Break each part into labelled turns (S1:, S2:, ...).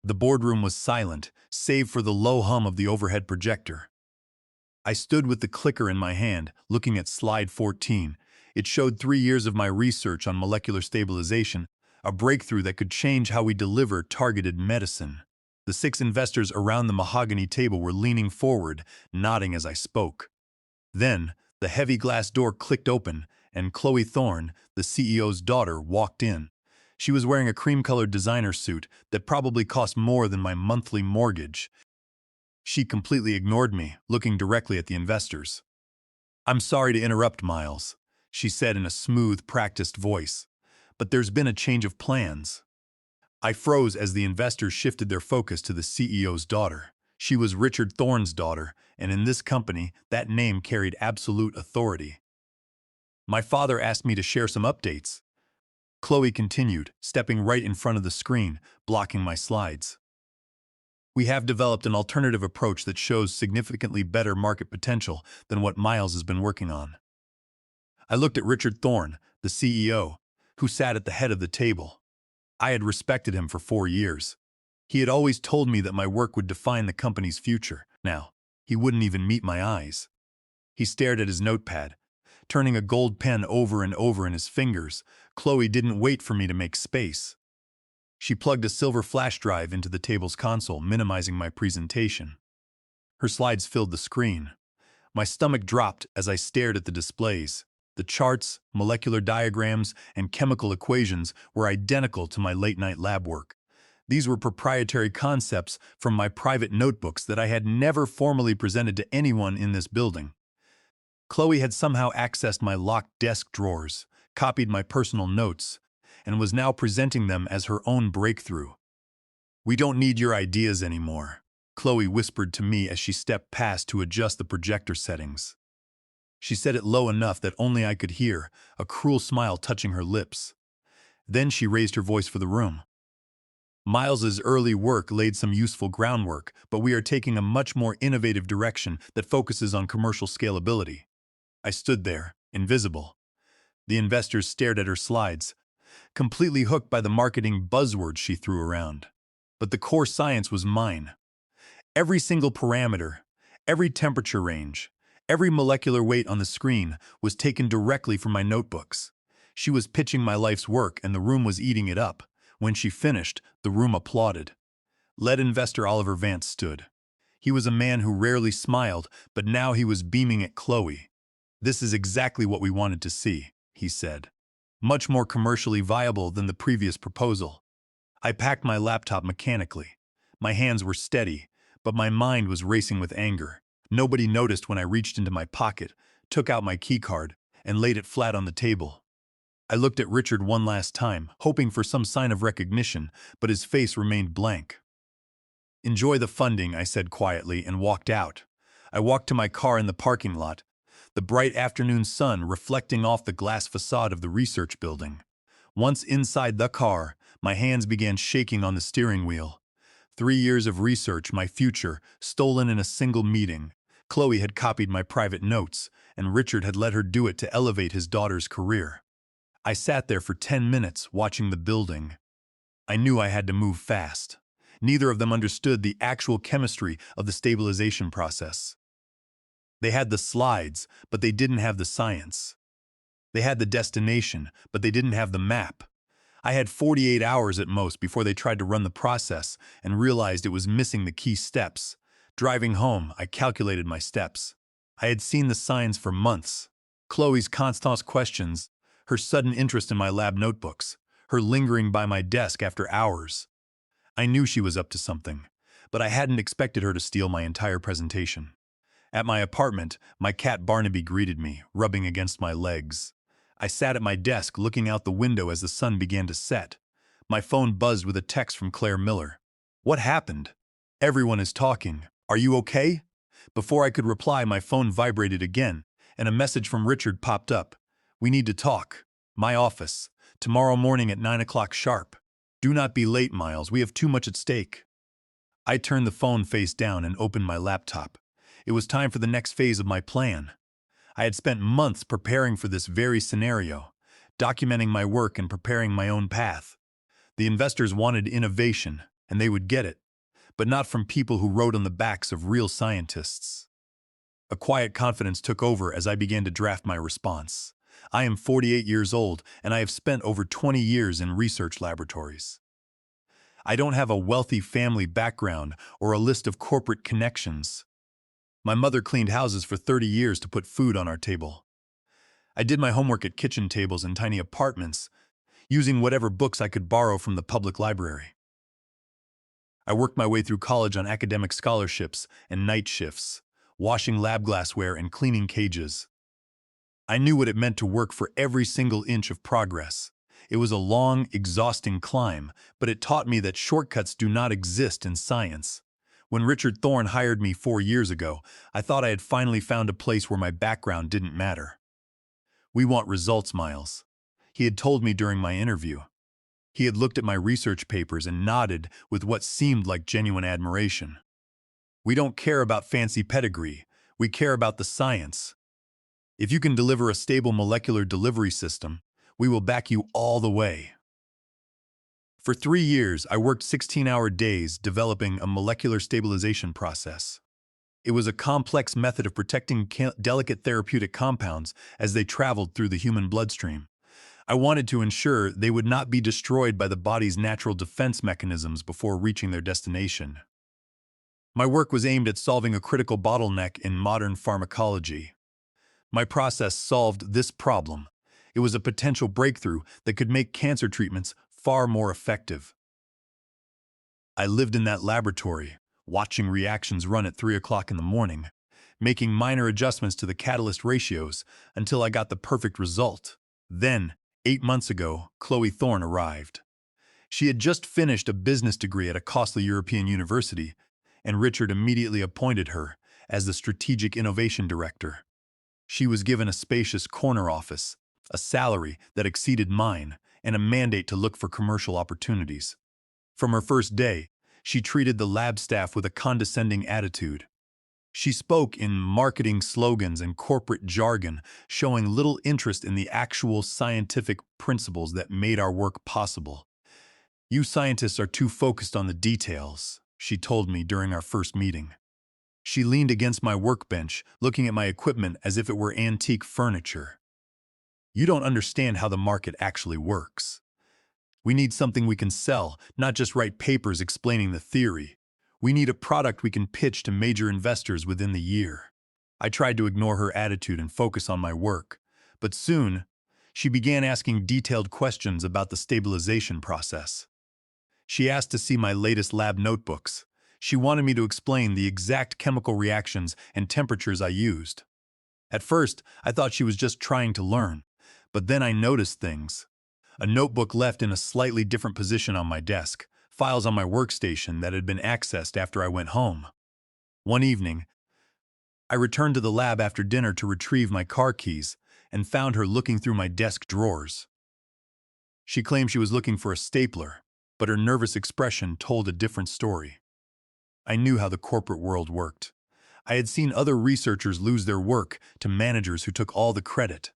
S1: The boardroom was silent, save for the low hum of the overhead projector. I stood with the clicker in my hand, looking at slide 14. It showed 3 years of my research on molecular stabilization, a breakthrough that could change how we deliver targeted medicine. The 6 investors around the mahogany table were leaning forward, nodding as I spoke. Then, the heavy glass door clicked open, and Chloe Thorne, the CEO's daughter, walked in. She was wearing a cream-colored designer suit that probably cost more than my monthly mortgage. She completely ignored me, looking directly at the investors. "I'm sorry to interrupt, Miles," she said in a smooth, practiced voice, "but there's been a change of plans." I froze as the investors shifted their focus to the CEO's daughter. She was Richard Thorne's daughter, and in this company, that name carried absolute authority. "My father asked me to share some updates," Chloe continued, stepping right in front of the screen, blocking my slides. "We have developed an alternative approach that shows significantly better market potential than what Miles has been working on." I looked at Richard Thorne, the CEO, who sat at the head of the table. I had respected him for 4 years. He had always told me that my work would define the company's future. Now, he wouldn't even meet my eyes. He stared at his notepad, turning a gold pen over and over in his fingers. Chloe didn't wait for me to make space. She plugged a silver flash drive into the table's console, minimizing my presentation. Her slides filled the screen. My stomach dropped as I stared at the displays. The charts, molecular diagrams, and chemical equations were identical to my late-night lab work. These were proprietary concepts from my private notebooks that I had never formally presented to anyone in this building. Chloe had somehow accessed my locked desk drawers, copied my personal notes, and was now presenting them as her own breakthrough. "We don't need your ideas anymore," Chloe whispered to me as she stepped past to adjust the projector settings. She said it low enough that only I could hear, a cruel smile touching her lips. Then she raised her voice for the room. "Miles's early work laid some useful groundwork, but we are taking a much more innovative direction that focuses on commercial scalability." I stood there, invisible. The investors stared at her slides, completely hooked by the marketing buzzwords she threw around. But the core science was mine. Every single parameter, every temperature range, every molecular weight on the screen was taken directly from my notebooks. She was pitching my life's work, and the room was eating it up. When she finished, the room applauded. Lead investor Oliver Vance stood. He was a man who rarely smiled, but now he was beaming at Chloe. "This is exactly what we wanted to see," he said. "Much more commercially viable than the previous proposal." I packed my laptop mechanically. My hands were steady, but my mind was racing with anger. Nobody noticed when I reached into my pocket, took out my keycard, and laid it flat on the table. I looked at Richard one last time, hoping for some sign of recognition, but his face remained blank. "Enjoy the funding," I said quietly, and walked out. I walked to my car in the parking lot, the bright afternoon sun reflecting off the glass facade of the research building. Once inside the car, my hands began shaking on the steering wheel. 3 years of research, my future, stolen in a single meeting. Chloe had copied my private notes, and Richard had let her do it to elevate his daughter's career. I sat there for 10 minutes, watching the building. I knew I had to move fast. Neither of them understood the actual chemistry of the stabilization process. They had the slides, but they didn't have the science. They had the destination, but they didn't have the map. I had 48 hours at most before they tried to run the process and realized it was missing the key steps. Driving home, I calculated my steps. I had seen the signs for months. Chloe's constant questions, her sudden interest in my lab notebooks, her lingering by my desk after hours. I knew she was up to something, but I hadn't expected her to steal my entire presentation. At my apartment, my cat Barnaby greeted me, rubbing against my legs. I sat at my desk looking out the window as the sun began to set. My phone buzzed with a text from Claire Miller. "What happened?" "Everyone is talking. Are you okay?" Before I could reply, my phone vibrated again, and a message from Richard popped up. "We need to talk. My office. Tomorrow morning at 9 o'clock sharp. Do not be late, Miles. We have too much at stake." I turned the phone face down and opened my laptop. It was time for the next phase of my plan. I had spent months preparing for this very scenario, documenting my work and preparing my own path. The investors wanted innovation. and they would get it, but not from people who wrote on the backs of real scientists. A quiet confidence took over as I began to draft my response. I am 48 years old, and I have spent over 20 years in research laboratories. I don't have a wealthy family background or a list of corporate connections. My mother cleaned houses for 30 years to put food on our table. I did my homework at kitchen tables in tiny apartments, using whatever books I could borrow from the public library. I worked my way through college on academic scholarships and night shifts, washing lab glassware and cleaning cages. I knew what it meant to work for every single inch of progress. It was a long, exhausting climb, but it taught me that shortcuts do not exist in science. When Richard Thorne hired me 4 years ago, I thought I had finally found a place where my background didn't matter. "We want results, Miles," he had told me during my interview. He had looked at my research papers and nodded with what seemed like genuine admiration. "We don't care about fancy pedigree. We care about the science. If you can deliver a stable molecular delivery system, we will back you all the way." For 3 years, I worked 16-hour days developing a molecular stabilization process. It was a complex method of protecting delicate therapeutic compounds as they traveled through the human bloodstream. I wanted to ensure they would not be destroyed by the body's natural defense mechanisms before reaching their destination. My work was aimed at solving a critical bottleneck in modern pharmacology. My process solved this problem. It was a potential breakthrough that could make cancer treatments far more effective. I lived in that laboratory, watching reactions run at 3 o'clock in the morning, making minor adjustments to the catalyst ratios until I got the perfect result. Then, 8 months ago, Chloe Thorne arrived. She had just finished a business degree at a costly European university, and Richard immediately appointed her as the Strategic Innovation Director. She was given a spacious corner office, a salary that exceeded mine, and a mandate to look for commercial opportunities. From her first day, she treated the lab staff with a condescending attitude. She spoke in marketing slogans and corporate jargon, showing little interest in the actual scientific principles that made our work possible. "You scientists are too focused on the details," she told me during our first meeting. She leaned against my workbench, looking at my equipment as if it were antique furniture. "You don't understand how the market actually works. We need something we can sell, not just write papers explaining the theory. We need a product we can pitch to major investors within the year." I tried to ignore her attitude and focus on my work, but soon, she began asking detailed questions about the stabilization process. She asked to see my latest lab notebooks. She wanted me to explain the exact chemical reactions and temperatures I used. At first, I thought she was just trying to learn, but then I noticed things. A notebook left in a slightly different position on my desk, files on my workstation that had been accessed after I went home. One evening, I returned to the lab after dinner to retrieve my car keys and found her looking through my desk drawers. She claimed she was looking for a stapler, but her nervous expression told a different story. I knew how the corporate world worked. I had seen other researchers lose their work to managers who took all the credit.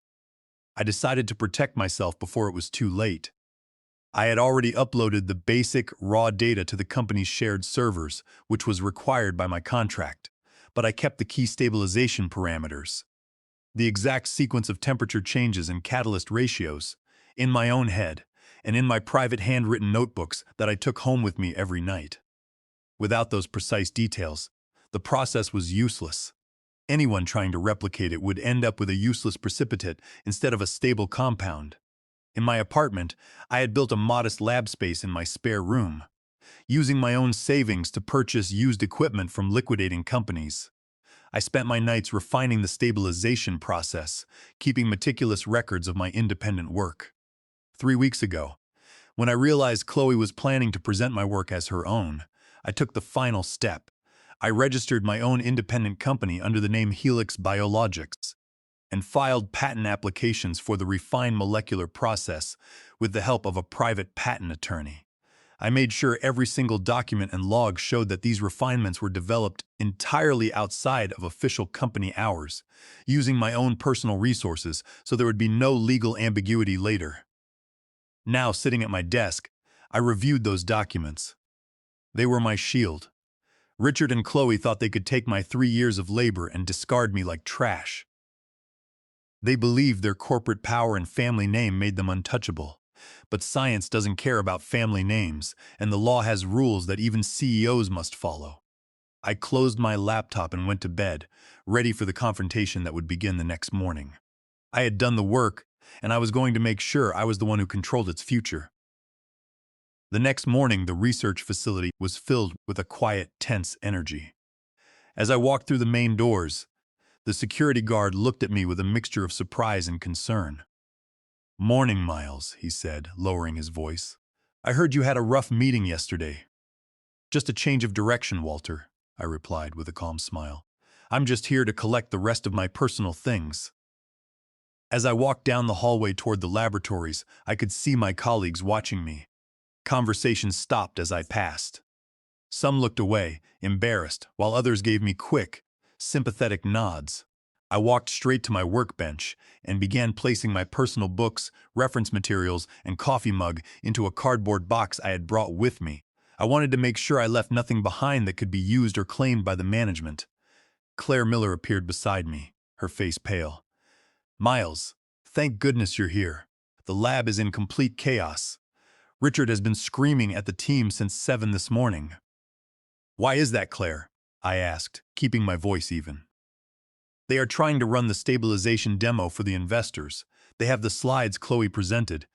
S1: I decided to protect myself before it was too late. I had already uploaded the basic, raw data to the company's shared servers, which was required by my contract, but I kept the key stabilization parameters, the exact sequence of temperature changes and catalyst ratios, in my own head, and in my private handwritten notebooks that I took home with me every night. Without those precise details, the process was useless. Anyone trying to replicate it would end up with a useless precipitate instead of a stable compound. In my apartment, I had built a modest lab space in my spare room, using my own savings to purchase used equipment from liquidating companies. I spent my nights refining the stabilization process, keeping meticulous records of my independent work. 3 weeks ago, when I realized Chloe was planning to present my work as her own, I took the final step. I registered my own independent company under the name Helix Biologics and filed patent applications for the refined molecular process with the help of a private patent attorney. I made sure every single document and log showed that these refinements were developed entirely outside of official company hours, using my own personal resources so there would be no legal ambiguity later. Now, sitting at my desk, I reviewed those documents. They were my shield. Richard and Chloe thought they could take my 3 years of labor and discard me like trash. They believed their corporate power and family name made them untouchable. But science doesn't care about family names, and the law has rules that even CEOs must follow. I closed my laptop and went to bed, ready for the confrontation that would begin the next morning. I had done the work, and I was going to make sure I was the one who controlled its future. The next morning, the research facility was filled with a quiet, tense energy. As I walked through the main doors, the security guard looked at me with a mixture of surprise and concern. "Morning, Miles," he said, lowering his voice. "I heard you had a rough meeting yesterday." "Just a change of direction, Walter," I replied with a calm smile. "I'm just here to collect the rest of my personal things." As I walked down the hallway toward the laboratories, I could see my colleagues watching me. Conversations stopped as I passed. Some looked away, embarrassed, while others gave me quick, sympathetic nods. I walked straight to my workbench and began placing my personal books, reference materials, and coffee mug into a cardboard box I had brought with me. I wanted to make sure I left nothing behind that could be used or claimed by the management. Claire Miller appeared beside me, her face pale. "Miles, thank goodness you're here. The lab is in complete chaos. Richard has been screaming at the team since 7 this morning." "Why is that, Claire?" I asked, keeping my voice even. "They are trying to run the stabilization demo for the investors. They have the slides Chloe presented,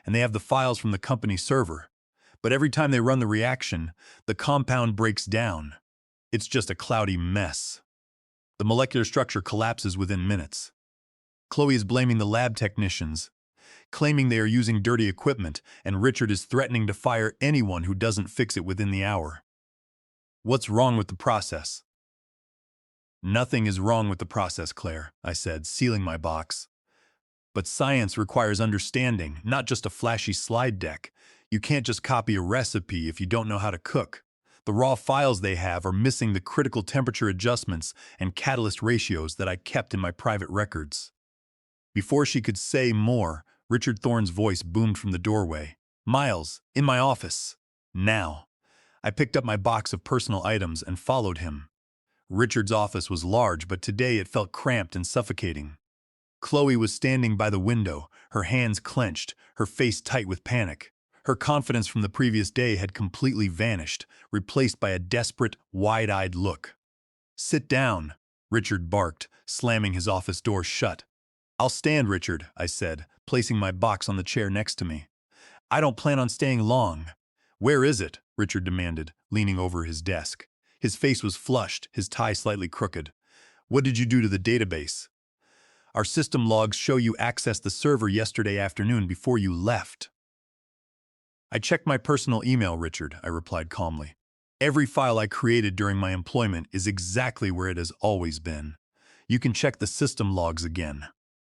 S1: and they have the files from the company server. But every time they run the reaction, the compound breaks down. It's just a cloudy mess. The molecular structure collapses within minutes. Chloe is blaming the lab technicians, claiming they are using dirty equipment, and Richard is threatening to fire anyone who doesn't fix it within the hour. What's wrong with the process?" "Nothing is wrong with the process, Claire," I said, sealing my box. "But science requires understanding, not just a flashy slide deck. You can't just copy a recipe if you don't know how to cook. The raw files they have are missing the critical temperature adjustments and catalyst ratios that I kept in my private records." Before she could say more, Richard Thorne's voice boomed from the doorway. "Miles, in my office. Now." I picked up my box of personal items and followed him. Richard's office was large, but today it felt cramped and suffocating. Chloe was standing by the window, her hands clenched, her face tight with panic. Her confidence from the previous day had completely vanished, replaced by a desperate, wide-eyed look. "Sit down," Richard barked, slamming his office door shut. "I'll stand, Richard," I said, placing my box on the chair next to me. "I don't plan on staying long." "Where is it?" Richard demanded, leaning over his desk. His face was flushed, his tie slightly crooked. "What did you do to the database?" "Our system logs show you accessed the server yesterday afternoon before you left." "I checked my personal email, Richard," I replied calmly. "Every file I created during my employment is exactly where it has always been. You can check the system logs again.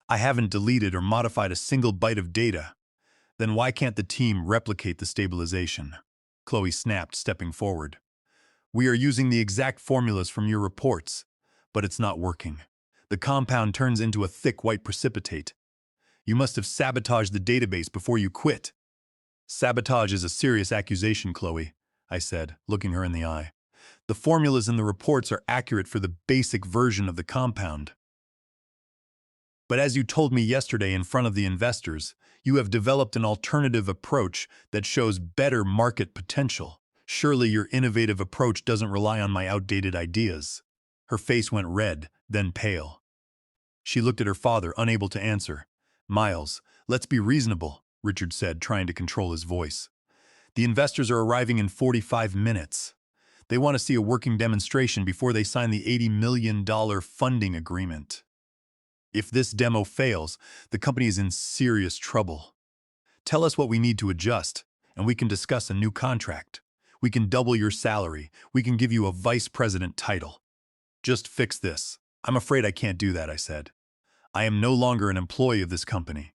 S1: I haven't deleted or modified a single byte of data. Then why can't the team replicate the stabilization?" Chloe snapped, stepping forward. "We are using the exact formulas from your reports, but it's not working. The compound turns into a thick white precipitate. You must have sabotaged the database before you quit." "Sabotage is a serious accusation, Chloe," I said, looking her in the eye. "The formulas in the reports are accurate for the basic version of the compound. But as you told me yesterday in front of the investors, you have developed an alternative approach that shows better market potential. Surely your innovative approach doesn't rely on my outdated ideas." Her face went red, then pale. She looked at her father, unable to answer. "Miles, let's be reasonable," Richard said, trying to control his voice. "The investors are arriving in 45 minutes. They want to see a working demonstration before they sign the $80 million funding agreement. If this demo fails, the company is in serious trouble. Tell us what we need to adjust, and we can discuss a new contract. We can double your salary. We can give you a vice president title. Just fix this." "I'm afraid I can't do that," I said. "I am no longer an employee of this company.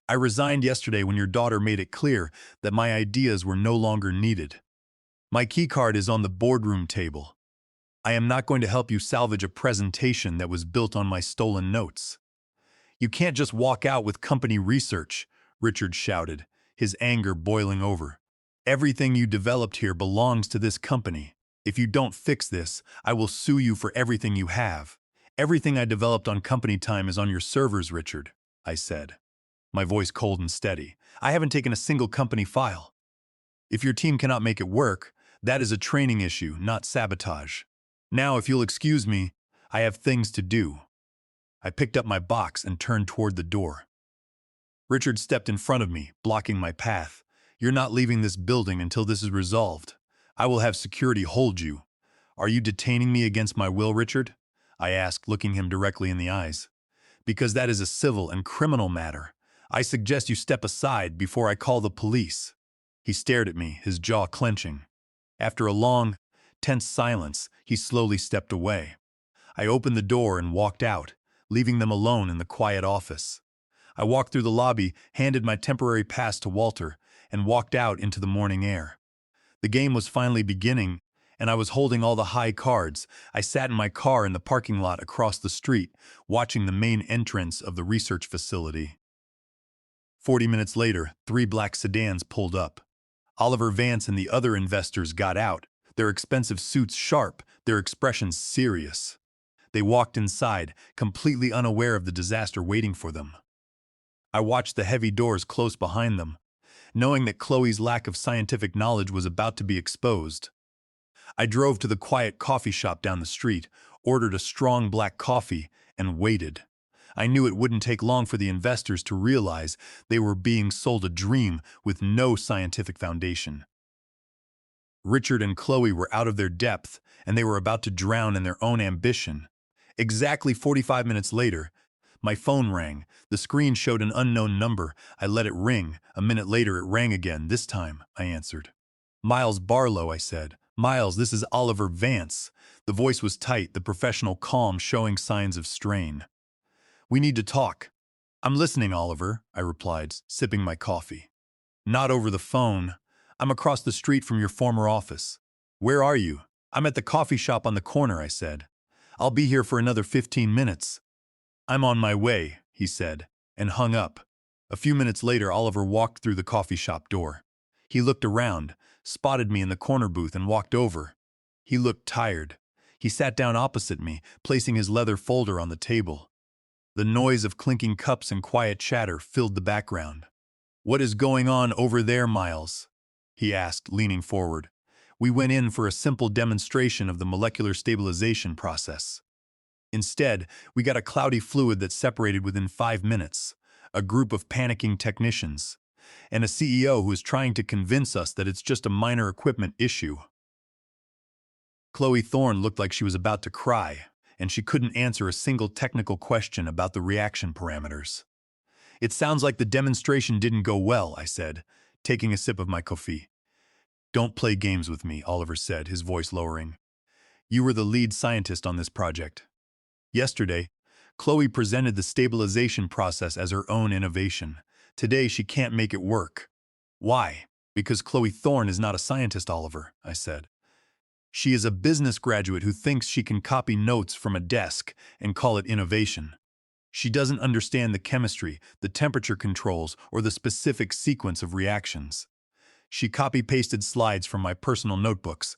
S1: I resigned yesterday when your daughter made it clear that my ideas were no longer needed. My keycard is on the boardroom table. I am not going to help you salvage a presentation that was built on my stolen notes." "You can't just walk out with company research," Richard shouted, his anger boiling over. Everything you developed here belongs to this company. If you don't fix this, I will sue you for everything you have. Everything I developed on company time is on your servers, Richard, I said, my voice cold and steady. I haven't taken a single company file. If your team cannot make it work, that is a training issue, not sabotage. Now, if you'll excuse me, I have things to do. I picked up my box and turned toward the door. Richard stepped in front of me, blocking my path. You're not leaving this building until this is resolved. I will have security hold you. Are you detaining me against my will, Richard? I asked, looking him directly in the eyes. Because that is a civil and criminal matter. I suggest you step aside before I call the police. He stared at me, his jaw clenching. After a long, tense silence, he slowly stepped away. I opened the door and walked out, leaving them alone in the quiet office. I walked through the lobby, handed my temporary pass to Walter, and walked out into the morning air. The game was finally beginning, and I was holding all the high cards. I sat in my car in the parking lot across the street, watching the main entrance of the research facility. 40 minutes later, 3 black sedans pulled up. Oliver Vance and the other investors got out, their expensive suits sharp, their expressions serious. They walked inside, completely unaware of the disaster waiting for them. I watched the heavy doors close behind them, knowing that Chloe's lack of scientific knowledge was about to be exposed. I drove to the quiet coffee shop down the street, ordered a strong black coffee, and waited. I knew it wouldn't take long for the investors to realize they were being sold a dream with no scientific foundation. Richard and Chloe were out of their depth, and they were about to drown in their own ambition. Exactly 45 minutes later, my phone rang. The screen showed an unknown number. I let it ring. A minute later, it rang again. This time, I answered. Miles Barlow, I said. Miles, this is Oliver Vance. The voice was tight, the professional calm showing signs of strain. We need to talk. I'm listening, Oliver, I replied, sipping my coffee. Not over the phone. I'm across the street from your former office. Where are you? I'm at the coffee shop on the corner, I said. I'll be here for another 15 minutes. I'm on my way, he said, and hung up. A few minutes later, Oliver walked through the coffee shop door. He looked around, spotted me in the corner booth, and walked over. He looked tired. He sat down opposite me, placing his leather folder on the table. The noise of clinking cups and quiet chatter filled the background. What is going on over there, Miles? He asked, leaning forward. We went in for a simple demonstration of the molecular stabilization process. Instead, we got a cloudy fluid that separated within 5 minutes, a group of panicking technicians, and a CEO who is trying to convince us that it's just a minor equipment issue. Chloe Thorne looked like she was about to cry, and she couldn't answer a single technical question about the reaction parameters. It sounds like the demonstration didn't go well, I said, taking a sip of my coffee. Don't play games with me, Oliver said, his voice lowering. You were the lead scientist on this project. Yesterday, Chloe presented the stabilization process as her own innovation. Today, she can't make it work. Why? Because Chloe Thorne is not a scientist, Oliver, I said. She is a business graduate who thinks she can copy notes from a desk and call it innovation. She doesn't understand the chemistry, the temperature controls, or the specific sequence of reactions. She copy-pasted slides from my personal notebooks,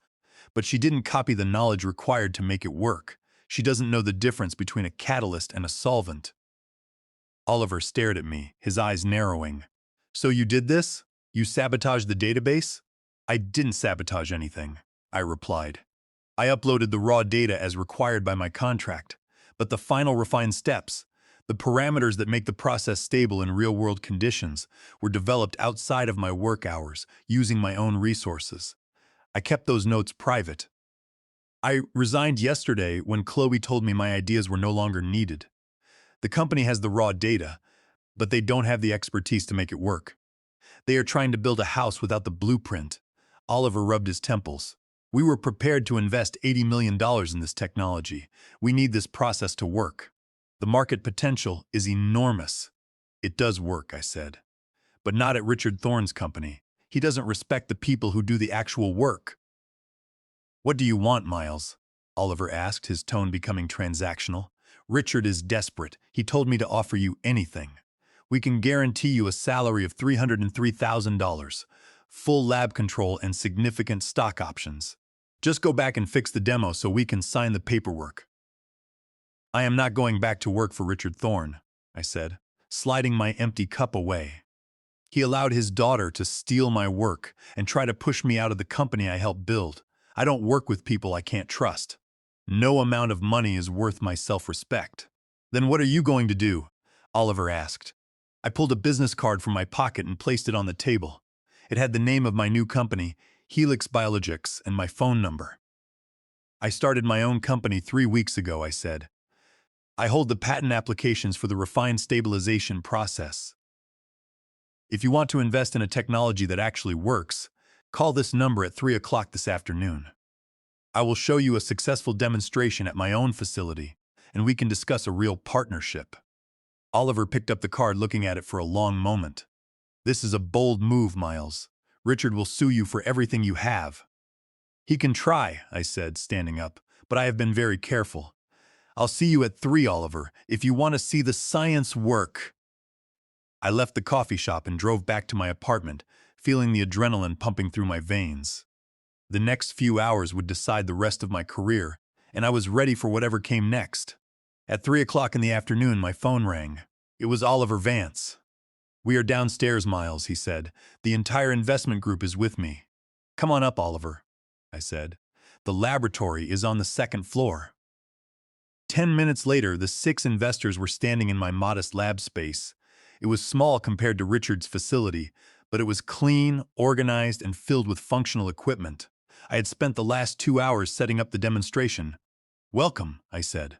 S1: but she didn't copy the knowledge required to make it work. She doesn't know the difference between a catalyst and a solvent. Oliver stared at me, his eyes narrowing. So you did this? You sabotaged the database? I didn't sabotage anything, I replied. I uploaded the raw data as required by my contract, but the final refined steps, the parameters that make the process stable in real-world conditions, were developed outside of my work hours, using my own resources. I kept those notes private. I resigned yesterday when Chloe told me my ideas were no longer needed. The company has the raw data, but they don't have the expertise to make it work. They are trying to build a house without the blueprint. Oliver rubbed his temples. We were prepared to invest $80 million in this technology. We need this process to work. The market potential is enormous. It does work, I said. But not at Richard Thorne's company. He doesn't respect the people who do the actual work. What do you want, Miles? Oliver asked, his tone becoming transactional. Richard is desperate. He told me to offer you anything. We can guarantee you a salary of $303,000, full lab control, and significant stock options. Just go back and fix the demo so we can sign the paperwork. I am not going back to work for Richard Thorne, I said, sliding my empty cup away. He allowed his daughter to steal my work and try to push me out of the company I helped build. I don't work with people I can't trust. No amount of money is worth my self-respect. Then what are you going to do? Oliver asked. I pulled a business card from my pocket and placed it on the table. It had the name of my new company, Helix Biologics, and my phone number. I started my own company 3 weeks ago, I said. I hold the patent applications for the refined stabilization process. If you want to invest in a technology that actually works, call this number at 3 o'clock this afternoon. I will show you a successful demonstration at my own facility, and we can discuss a real partnership. Oliver picked up the card, looking at it for a long moment. This is a bold move, Miles. Richard will sue you for everything you have. He can try, I said, standing up, but I have been very careful. I'll see you at 3, Oliver, if you want to see the science work. I left the coffee shop and drove back to my apartment, feeling the adrenaline pumping through my veins. The next few hours would decide the rest of my career, and I was ready for whatever came next. At 3 o'clock in the afternoon, my phone rang. It was Oliver Vance. We are downstairs, Miles, he said. The entire investment group is with me. Come on up, Oliver, I said. The laboratory is on the 2nd floor. 10 minutes later, the 6 investors were standing in my modest lab space. It was small compared to Richard's facility, but it was clean, organized, and filled with functional equipment. I had spent the last 2 hours setting up the demonstration. Welcome, I said.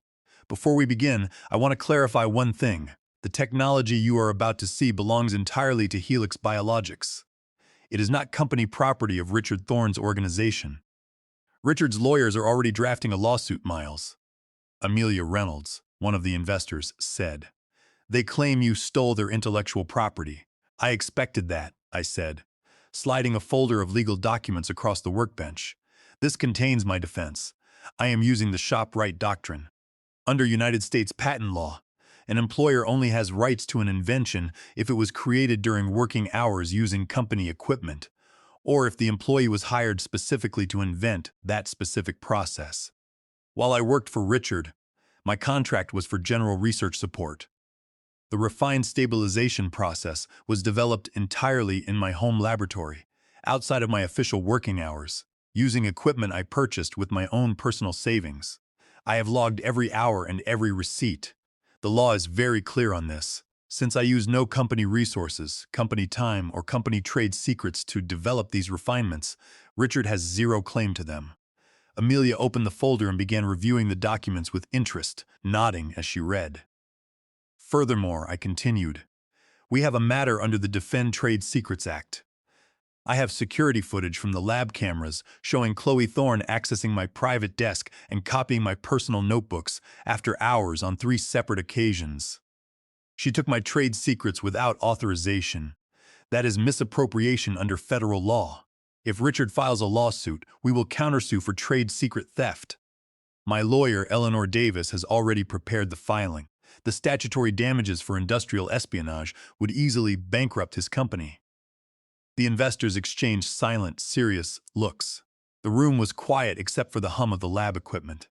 S1: Before we begin, I want to clarify one thing. The technology you are about to see belongs entirely to Helix Biologics. It is not company property of Richard Thorne's organization. Richard's lawyers are already drafting a lawsuit, Miles. Amelia Reynolds, one of the investors, said. They claim you stole their intellectual property. I expected that, I said, sliding a folder of legal documents across the workbench. This contains my defense. I am using the shop right doctrine. Under United States patent law, an employer only has rights to an invention if it was created during working hours using company equipment, or if the employee was hired specifically to invent that specific process. While I worked for Richard, my contract was for general research support. The refined stabilization process was developed entirely in my home laboratory, outside of my official working hours, using equipment I purchased with my own personal savings. I have logged every hour and every receipt. The law is very clear on this. Since I use no company resources, company time, or company trade secrets to develop these refinements, Richard has zero claim to them. Amelia opened the folder and began reviewing the documents with interest, nodding as she read. Furthermore, I continued, we have a matter under the Defend Trade Secrets Act. I have security footage from the lab cameras showing Chloe Thorne accessing my private desk and copying my personal notebooks after hours on 3 separate occasions. She took my trade secrets without authorization. That is misappropriation under federal law. If Richard files a lawsuit, we will countersue for trade secret theft. My lawyer, Eleanor Davis, has already prepared the filing. The statutory damages for industrial espionage would easily bankrupt his company. The investors exchanged silent, serious looks. The room was quiet except for the hum of the lab equipment.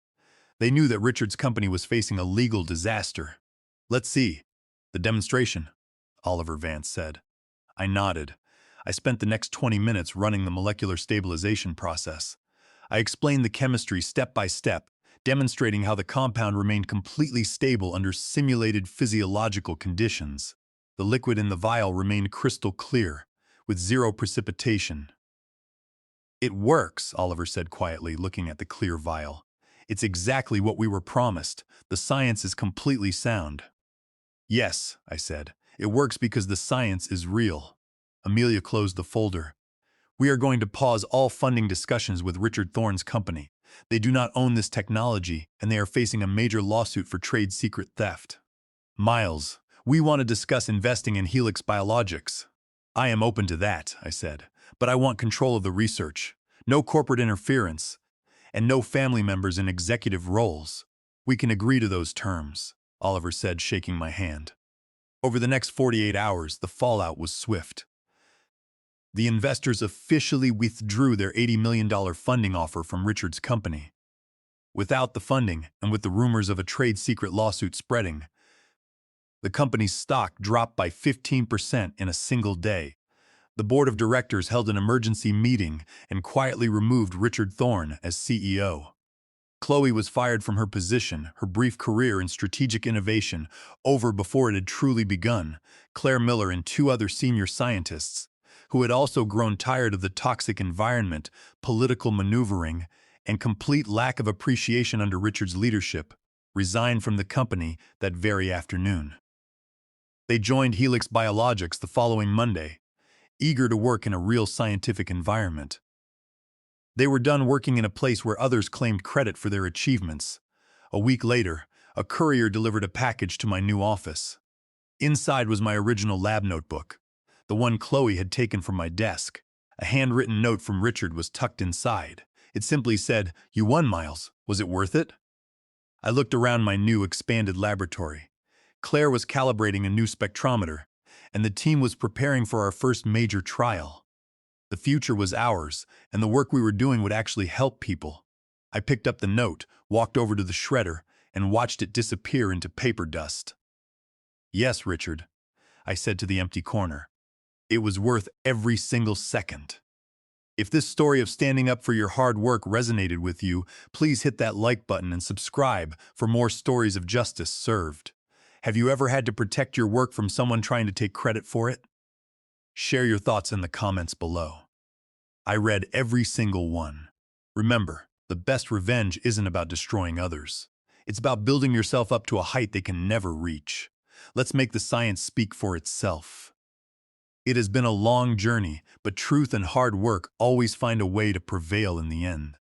S1: They knew that Richard's company was facing a legal disaster. Let's see. The demonstration, Oliver Vance said. I nodded. I spent the next 20 minutes running the molecular stabilization process. I explained the chemistry step by step, demonstrating how the compound remained completely stable under simulated physiological conditions. The liquid in the vial remained crystal clear, with zero precipitation. It works, Oliver said quietly, looking at the clear vial. It's exactly what we were promised. The science is completely sound. Yes, I said. It works because the science is real. Amelia closed the folder. We are going to pause all funding discussions with Richard Thorne's company. They do not own this technology, and they are facing a major lawsuit for trade secret theft. Miles, we want to discuss investing in Helix Biologics. I am open to that, I said, but I want control of the research, no corporate interference, and no family members in executive roles. We can agree to those terms, Oliver said, shaking my hand. Over the next 48 hours, the fallout was swift. The investors officially withdrew their $80 million funding offer from Richard's company. Without the funding, and with the rumors of a trade secret lawsuit spreading, the company's stock dropped by 15% in a single day. The board of directors held an emergency meeting and quietly removed Richard Thorne as CEO. Chloe was fired from her position, her brief career in strategic innovation over before it had truly begun. Claire Miller and two other senior scientists, who had also grown tired of the toxic environment, political maneuvering, and complete lack of appreciation under Richard's leadership, resigned from the company that very afternoon. They joined Helix Biologics the following Monday, eager to work in a real scientific environment. They were done working in a place where others claimed credit for their achievements. A week later, a courier delivered a package to my new office. Inside was my original lab notebook, the one Chloe had taken from my desk. A handwritten note from Richard was tucked inside. It simply said, "You won, Miles. Was it worth it?" I looked around my new, expanded laboratory. Claire was calibrating a new spectrometer, and the team was preparing for our first major trial. The future was ours, and the work we were doing would actually help people. I picked up the note, walked over to the shredder, and watched it disappear into paper dust. "Yes, Richard," I said to the empty corner. "It was worth every single second." If this story of standing up for your hard work resonated with you, please hit that like button and subscribe for more stories of justice served. Have you ever had to protect your work from someone trying to take credit for it? Share your thoughts in the comments below. I read every single one. Remember, the best revenge isn't about destroying others. It's about building yourself up to a height they can never reach. Let's make the science speak for itself. It has been a long journey, but truth and hard work always find a way to prevail in the end.